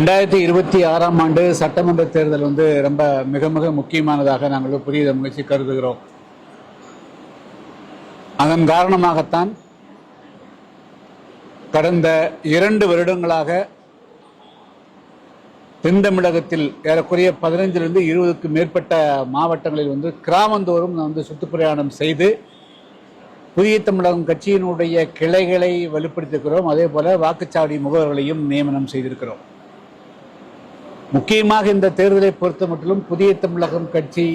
2026 ஆண்டு சட்டமன்ற தேர்தல் ரொம்ப மிக மிக முக்கியமானதாக நாங்கள் புதிய தமிழ் கருதுகிறோம். அதன் காரணமாகத்தான் கடந்த 2 வருடங்களாக தென் தமிழகத்தில் ஏறக்குறைய 15லிருந்து 20க்கு மேற்பட்ட மாவட்டங்களில் கிராமந்தோறும் சுற்றுப்பிரயாணம் செய்து புதிய தமிழகம் கட்சியினுடைய கிளைகளை வலுப்படுத்தியிருக்கிறோம். அதே போல வாக்குச்சாவடி முகவர்களையும் நியமனம் செய்திருக்கிறோம். முக்கியமாக இந்த தேர்தலை பொறுத்த மட்டிலும் புதிய தமிழகம் கட்சி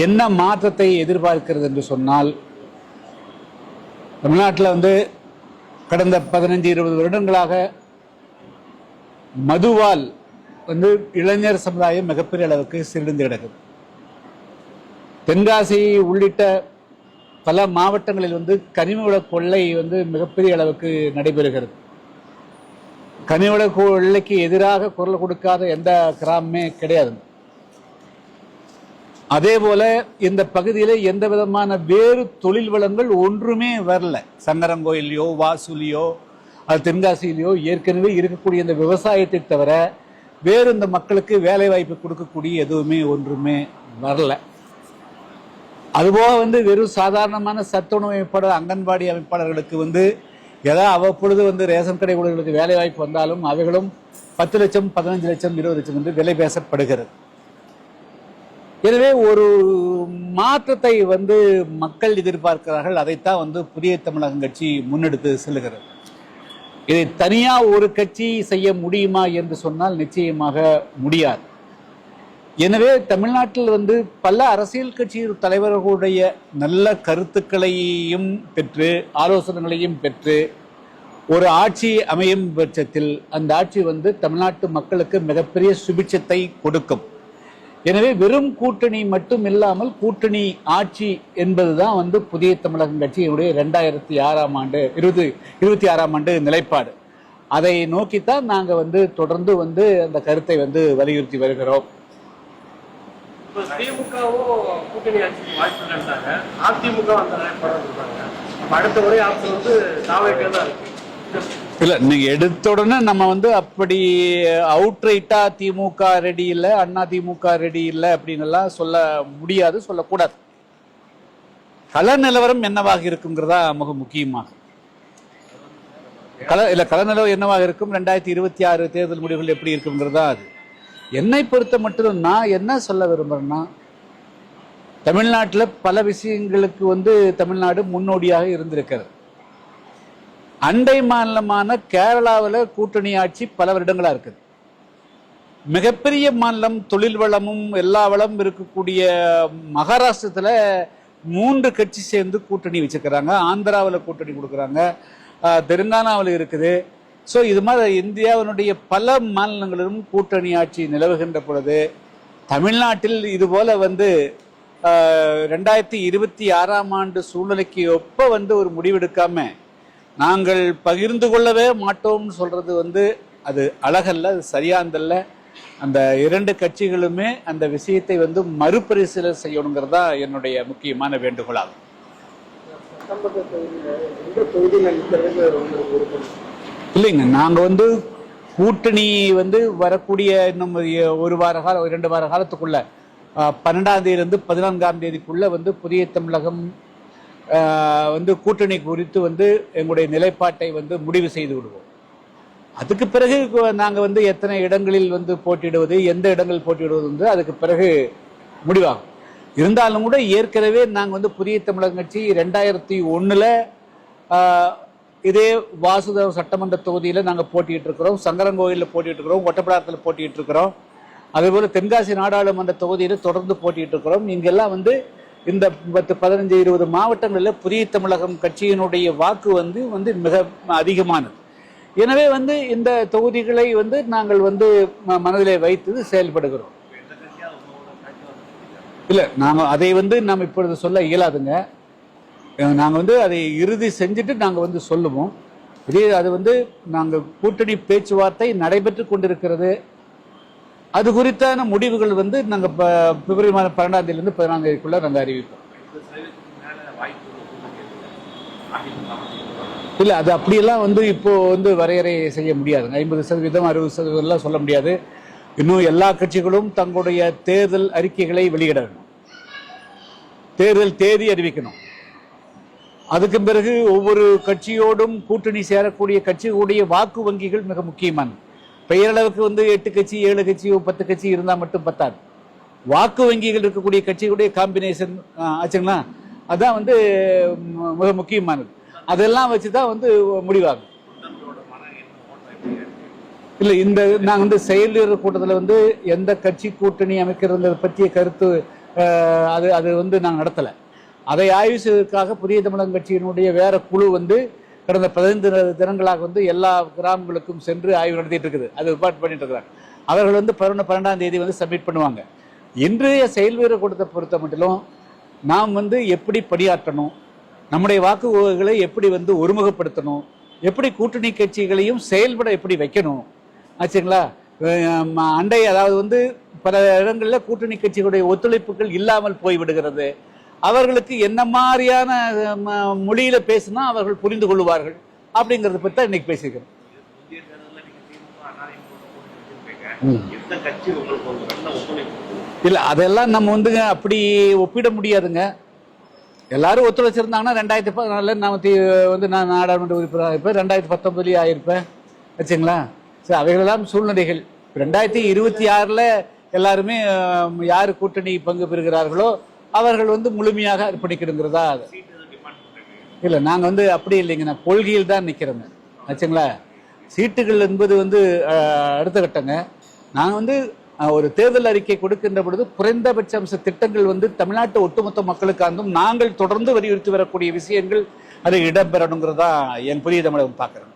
என்ன மாற்றத்தை எதிர்பார்க்கிறது என்று சொன்னால், தமிழ்நாட்டில் கடந்த 15-20 வருடங்களாக மதுவால் இளைஞர் சமுதாயம் மிகப்பெரிய அளவுக்கு சிறந்து கிடக்குது. தென்காசி உள்ளிட்ட பல மாவட்டங்களில் கனிமவள கொள்ளை மிகப்பெரிய அளவுக்கு நடைபெறுகிறது. கனிமவள கொள்ளைக்கு எதிராக குரல் கொடுக்காத எந்த கிராமமே கிடையாது. அதே போல இந்த பகுதியில் எந்த விதமான வேறு தொழில் வளங்கள் ஒன்றுமே வரல. சங்கரங்கோயிலையோ வாசூலியோ அது தென்காசியிலையோ ஏற்கனவே இருக்கக்கூடிய இந்த விவசாயத்தை தவிர வேறு இந்த மக்களுக்கு வேலை வாய்ப்பு கொடுக்கக்கூடிய எதுவுமே ஒன்றுமே வரல. அதுபோக வெறும் சாதாரணமான சத்துணவு அமைப்பாளர் அங்கன்வாடி அமைப்பாளர்களுக்கு ஏதாவது அவ்வப்பொழுது ரேஷன் கடை ஊழியர்களுக்கு வேலை வாய்ப்பு வந்தாலும் அவைகளும் 10 லட்சம் 15 லட்சம் 20 லட்சம் விலை பேசப்படுகிறது. எனவே ஒரு மாற்றத்தை மக்கள் எதிர்பார்க்கிறார்கள். அதைத்தான் புதிய தமிழகம் கட்சி முன்னெடுத்து செல்லுகிறது. இதை தனியா ஒரு கட்சி செய்ய முடியுமா என்று சொன்னால் நிச்சயமாக முடியாது. எனவே தமிழ்நாட்டில் பல அரசியல் கட்சி தலைவர்களுடைய நல்ல கருத்துக்களையும் பெற்று ஆலோசனைகளையும் பெற்று ஒரு ஆட்சி அமையும் பட்சத்தில் அந்த ஆட்சி தமிழ்நாட்டு மக்களுக்கு மிகப்பெரிய சுபிட்சத்தை கொடுக்கும். எனவே வெறும் கூட்டணி மட்டும் இல்லாமல் கூட்டணி ஆட்சி என்பதுதான் புதிய தமிழகம் கட்சியினுடைய 2026 ஆண்டு நிலைப்பாடு. அதை நோக்கித்தான் நாங்கள் தொடர்ந்து அந்த கருத்தை வலியுறுத்தி வருகிறோம். திமுகவும் கூட்டணி ஆட்சிக்கு வாய்ப்பு இல்லைன்றாங்க. அதிமுக அந்த நிலைப்பாடு சொல்றாங்க. அடுத்த ஒரே ஆப்ஷன் தாவேக்கா தான் இருக்கு. இல்ல, நீங்க எடுத்த உடனே நம்ம அப்படி அவுட்ரைட்டா திமுக ரெடி இல்லை, அண்ணா திமுக ரெடி இல்லை அப்படின்னு எல்லாம் சொல்ல முடியாது, சொல்லக்கூடாது. கள நிலவரம் என்னவாக இருக்குங்கிறதா மிக முக்கியமாக. கள நிலவரம் என்னவாக இருக்கும், 2026 தேர்தல் முடிவுகள் எப்படி இருக்குங்கிறதா அது. என்னை பொறுத்த மட்டும் நான் என்ன சொல்ல விரும்புறேன்னா, தமிழ்நாட்டில் பல விஷயங்களுக்கு தமிழ்நாடு முன்னோடியாக இருந்திருக்கிறது. அண்டை மாநிலமான கேரளாவில் கூட்டணி ஆட்சி பல வருடங்களா இருக்குது. மிகப்பெரிய மாநிலம், தொழில் வளமும் எல்லா வளமும் இருக்கக்கூடிய மகாராஷ்டிரத்தில் 3 கட்சி சேர்ந்து கூட்டணி வச்சுக்கிறாங்க. ஆந்திராவில் கூட்டணி கொடுக்குறாங்க, தெலுங்கானாவில் இருக்குது. ஸோ இது மாதிரி இந்தியாவினுடைய பல மாநிலங்களிலும் கூட்டணி ஆட்சி நிலவுகின்ற பொழுது தமிழ்நாட்டில் இது போல 2026 ஆண்டு சூழ்நிலைக்கு ஒப்ப ஒரு முடிவெடுக்காம நாங்கள் பகிர்ந்து கொள்ளவே மாட்டோம்னு சொல்றது அது அழகல்ல, அது சரியானதல்ல. அந்த 2 கட்சிகளுமே அந்த விஷயத்தை மறுபரிசீலனை செய்யணுங்கிறதா என்னுடைய முக்கியமான வேண்டுகோளாகும். இல்லைங்க, நாங்க கூட்டணி வரக்கூடிய இன்னும் 1 வார காலம் 2 வார காலத்துக்குள்ள 12ஆம் தேதியிலிருந்து 14ஆம் தேதிக்குள்ள புதிய தமிழகம் கூட்டணி குறித்து எங்களுடைய நிலைப்பாட்டை முடிவு செய்து விடுவோம். அதுக்கு பிறகு நாங்க எத்தனை இடங்களில் போட்டியிடுவது, எந்த இடங்களில் போட்டியிடுவது அதுக்கு பிறகு முடிவாகும். இருந்தாலும் கூட ஏற்கனவே நாங்க புதிய தமிழகம் கட்சி 2001ல் இதே வாசுதேவ சட்டமன்ற தொகுதியில் நாங்கள் போட்டிட்டு இருக்கிறோம், சங்கரங்கோயிலில் போட்டிட்டு இருக்கிறோம், ஒட்டப்பிடாரத்தில் போட்டிட்டு இருக்கிறோம். அதேபோல தென்காசி நாடாளுமன்ற தொகுதியில் தொடர்ந்து போட்டிட்டு இருக்கிறோம். இங்கெல்லாம் இந்த 15-20 மாவட்டங்களில் புதிய தமிழகம் கட்சியினுடைய வாக்கு மிக அதிகமானது. எனவே இந்த தொகுதிகளை நாங்கள் மனதிலே வைத்து செயல்படுகிறோம். இல்லை, நாங்கள் அதை நாம் இப்பொழுது சொல்ல இயலாதுங்க. நாங்கள் அதை இறுதி செஞ்சுட்டு நாங்கள் சொல்லுவோம். அது நாங்கள் கூட்டணி பேச்சுவார்த்தை நடைபெற்று கொண்டிருக்கிறது. அது குறித்தான முடிவுகள் நாங்கள் பிப்ரவரி மாதம் 12ஆம் தேதியிலிருந்து 14ஆம் தேதிக்குள்ள நாங்கள் அறிவிப்போம். இல்லை, அது அப்படியெல்லாம் வந்து இப்போ வந்து வரையறை செய்ய முடியாதுங்க. 50%, 60% எல்லாம் சொல்ல முடியாது. இன்னும் எல்லா கட்சிகளும் தங்களுடைய தேர்தல் அறிக்கைகளை வெளியிட வேண்டும், தேர்தல் தேதி அறிவிக்கணும். அதுக்கு பிறகு ஒவ்வொரு கட்சியோடும் கூட்டணி சேரக்கூடிய கட்சிகளுடைய வாக்கு வங்கிகள் மிக முக்கியமானது. பெயரளவுக்கு வந்து 8 கட்சி 7 கட்சி 10 கட்சி இருந்தால் மட்டும் பத்தாது. வாக்கு வங்கிகள் இருக்கக்கூடிய கட்சிகளுடைய காம்பினேஷன் ஆச்சுங்களா, அதுதான் வந்து மிக முக்கியமானது. அதெல்லாம் வச்சுதான் வந்து முடிவாகும். இல்லை, இந்த நாங்கள் வந்து செயல் வீரர் கூட்டத்தில் வந்து எந்த கட்சி கூட்டணி அமைக்கிறது பற்றிய கருத்து அது வந்து நாங்கள் நடத்தலை. அதை ஆய்வு செய்வதற்காக புதிய தமிழகம் கட்சியினுடைய வேற குழு வந்து கடந்த 15 தினங்களாக வந்து எல்லா கிராமங்களுக்கும் சென்று ஆய்வு நடத்திட்டு இருக்குது. அது ரிப்போர்ட் பண்ணிட்டு இருக்கிறாங்க. அவர்கள் வந்து 12ஆம் தேதி வந்து சப்மிட் பண்ணுவாங்க. இன்றைய செயல் வீரர் கூட்டத்தை பொறுத்த மட்டிலும் நாம் வந்து எப்படி பணியாற்றணும், நம்முடைய வாக்குகளை எப்படி வந்து ஒருமுகப்படுத்தணும், எப்படி கூட்டணி கட்சிகளையும் செயல்பட எப்படி வைக்கணும் ஆச்சுங்களா. அண்டை அதாவது வந்து பல இடங்களில் கூட்டணி கட்சிகளுடைய ஒத்துழைப்புகள் இல்லாமல் போய்விடுகிறது. அவர்களுக்கு என்ன மாதிரியான மொழியில பேசினா அவர்கள் புரிந்து கொள்வார்கள் அப்படிங்கறத பத்தி இன்னைக்கு பேசிக்கிறோம். இல்ல, அதெல்லாம் நம்ம வந்து அப்படி ஒப்பிட முடியாதுங்க. எல்லாரும் ஒத்துழைச்சிருந்தாங்கன்னா 2014 நான் வந்து நான் நாடாளுமன்ற உறுப்பினராக இருப்பேன், 2019 ஆயிருப்பேன் வச்சுங்களா. சரி, அவைகளெல்லாம் சூழ்நிலைகள். 2026 எல்லாருமே யாரு கூட்டணி பங்கு பெறுகிறார்களோ அவர்கள் வந்து முழுமையாக அர்ப்பணிக்கணுங்கிறதா. இல்ல, நாங்க வந்து அப்படி இல்லைங்க, நான் கொள்கையில் தான் நிக்கிறோங்க ஆச்சுங்களா. சீட்டுகள் என்பது வந்து அடுத்த கட்டங்க. நாங்க வந்து ஒரு தேர்தல் அறிக்கை கொடுக்கின்ற பொழுது குறைந்தபட்ச அம்ச திட்டங்கள் வந்து தமிழ்நாட்டு ஒட்டுமொத்த மக்களுக்காகவும் நாங்கள் தொடர்ந்து வலியுறுத்தி வரக்கூடிய விஷயங்கள் அது இடம்பெறணுங்கிறதா என் புதிய தமிழகம் பார்க்கிறேன்.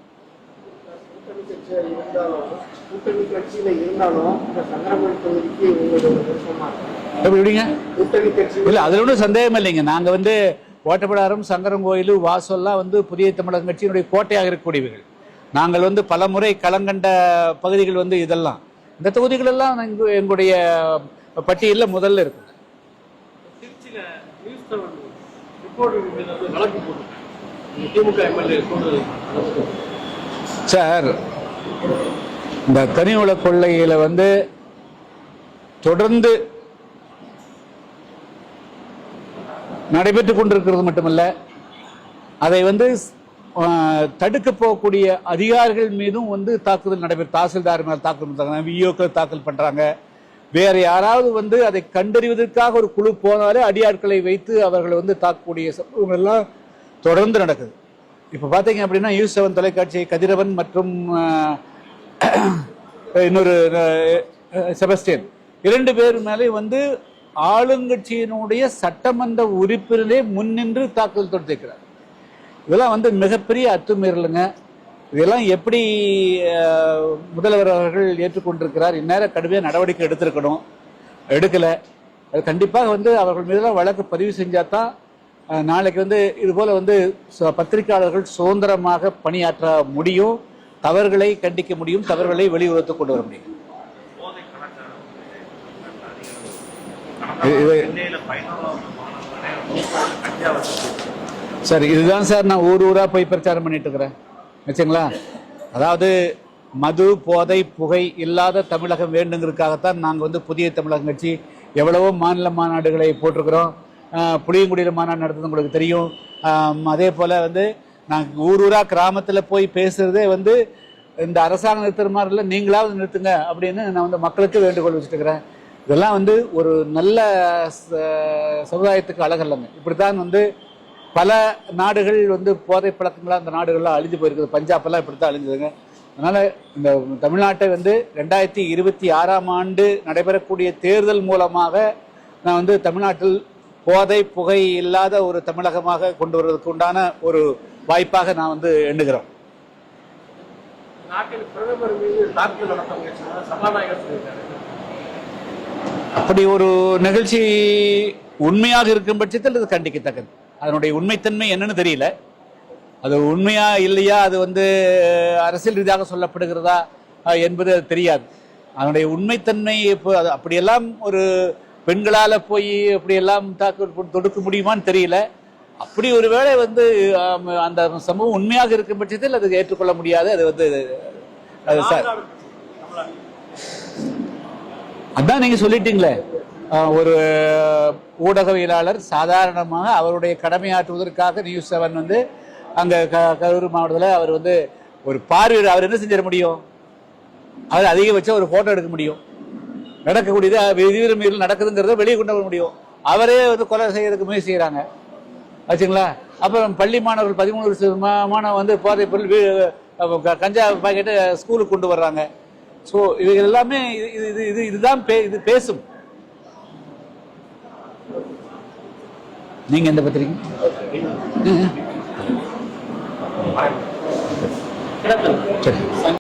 இல்ல, அதுல ஒன்றும் சந்தேகம் இல்லைங்க. நாங்க வந்து ஓட்டப்பிடாரம், சங்கரங்கோயில், வாசல்லாம் வந்து புதிய தமிழகம் கட்சியினுடைய கோட்டையாக இருக்கக்கூடியவர்கள். நாங்கள் வந்து பல முறை களங்கண்ட பகுதிகள் வந்து இதெல்லாம், இந்த தொகுதிகள் எல்லாம் எங்களுடைய பட்டியலில் முதல்ல இருக்கு. சார், இந்த கனிவள கொள்ளையில வந்து தொடர்ந்து நடைபெற்றுக் கொண்டிருக்கிறது மட்டுமல்ல, அதை வந்து தடுக்க போகக்கூடிய அதிகாரிகள் மீதும் வந்து தாக்குதல் நடைபெறும். தாசில்தார் மேல் தாக்கல் பண்றாங்க, விஓக்கள் தாக்கல் பண்றாங்க. வேற யாராவது வந்து அதை கண்டறிவதற்காக ஒரு குழு போனாலே அடியாட்களை வைத்து அவர்களை வந்து தாக்கக்கூடிய சம்பவங்கள் எல்லாம் தொடர்ந்து நடக்குது. இப்ப பாத்தீங்க அப்படின்னா நியூஸ் 7 தொலைக்காட்சி கதிரவன் மற்றும் இன்னொரு செபஸ்டியன் 2 பேர் மேலே வந்து ஆளுங்கட்சியினுடைய சட்டமன்ற உறுப்பினரே முன்னின்று தாக்குதல் தொடுத்திருக்கிறார். இதெல்லாம் வந்து மிகப்பெரிய அத்துமீறலுங்க. இதெல்லாம் எப்படி முதல்வர் அவர்கள் ஏற்றுக்கொண்டிருக்கிறார்? இந்நேரம் கடுமையாக நடவடிக்கை எடுத்திருக்கணும், எடுக்கல. அது கண்டிப்பாக வந்து அவர்கள் மீதெல்லாம் வழக்கு பதிவு செஞ்சாதான் நாளைக்கு வந்து இது போல வந்து பத்திரிகையாளர்கள் சுதந்திரமாக பணியாற்ற முடியும், தவறுகளை கண்டிக்க முடியும், தவறுகளை வெளியுறத்து கொண்டு வர முடியும். சார், இதுதான் சார் நான் ஊரா போய் பிரச்சாரம் பண்ணிட்டு இருக்கிறேன் வச்சுங்களா. அதாவது மது, போதை, புகை இல்லாத தமிழகம் வேண்டுங்கிறதுக்காகத்தான் நாங்கள் வந்து புதிய தமிழகம் கட்சி எவ்வளவோ மாநில மாநாடுகளை போட்டிருக்கிறோம். புளியங்குடியில் மாநாடு நடத்துறது உங்களுக்கு தெரியும். அதே போல் வந்து நாங்கள் ஊரா கிராமத்தில் போய் பேசுறதே வந்து இந்த அரசாங்கம் நிறுத்துற மாதிரி இல்லை, நீங்களாவது நிறுத்துங்க அப்படின்னு நான் வந்து மக்களுக்கு வேண்டுகோள் வச்சுட்டு இருக்கிறேன். இதெல்லாம் வந்து ஒரு நல்ல சமுதாயத்துக்கு அழகல்லங்க. இப்படித்தான் வந்து பல நாடுகள் வந்து போதை பழக்கங்களாக அந்த நாடுகள்லாம் அழிஞ்சு போயிருக்குது. பஞ்சாபெல்லாம் இப்படித்தான் அழிஞ்சதுங்க. அதனால இந்த தமிழ்நாட்டை வந்து 2026ஆம் ஆண்டு நடைபெறக்கூடிய தேர்தல் மூலமாக நான் வந்து தமிழ்நாட்டில் போதை புகை இல்லாத ஒரு தமிழகமாக கொண்டு வருவதற்கு உண்டான ஒரு வாய்ப்பாக நான் வந்து எண்ணுகிறோம். அப்படி ஒரு நிகழ்ச்சி உண்மையாக இருக்கும் பட்சத்தில் அது கண்டிக்கத்தக்கது. அதனுடைய உண்மைத்தன்மை என்னன்னு தெரியல. அது உண்மையா இல்லையா, அது வந்து அரசியல் ரீதியாக சொல்லப்படுகிறதா என்பது அது தெரியாது. அதனுடைய உண்மைத்தன்மை இப்போ அப்படியெல்லாம் ஒரு பெண்களால போய் அப்படியெல்லாம் தாக்குதல் தொடுக்க முடியுமான்னு தெரியல. அப்படி ஒருவேளை வந்து அந்த சம்பவம் உண்மையாக இருக்கும் பட்சத்தில் அது ஏற்றுக்கொள்ள முடியாது. அது வந்து அது சார் அதான் நீங்க சொல்லிட்டீங்களே, ஒரு ஊடகவியலாளர் சாதாரணமாக அவருடைய கடமையாற்றுவதற்காக நியூஸ் 7 வந்து அங்க கரூர் மாவட்டத்தில் அவர் வந்து ஒரு பார்வையாளர், அவர் என்ன செஞ்சிட முடியும்? அவர் அதிகபட்சம் ஒரு போட்டோ எடுக்க முடியும். நடக்கக்கூடியது விதிவிலக்கு மீறல் நடக்குதுங்கிறத வெளியே கொண்டு வர முடியும். அவரே வந்து கொலை செய்யறதுக்கு முயற்சி செய்யறாங்க ஆச்சுங்களா. அப்புறம் பள்ளி மாணவர்கள் 13 மாணவ வந்து போதை பொருள் கஞ்சா பாக்கெட்டு ஸ்கூலுக்கு கொண்டு வர்றாங்க. ஸோ இவைகள் எல்லாமே இதுதான் இது பேசும். நீங்க எந்த பத்திரிக்கை? சரி.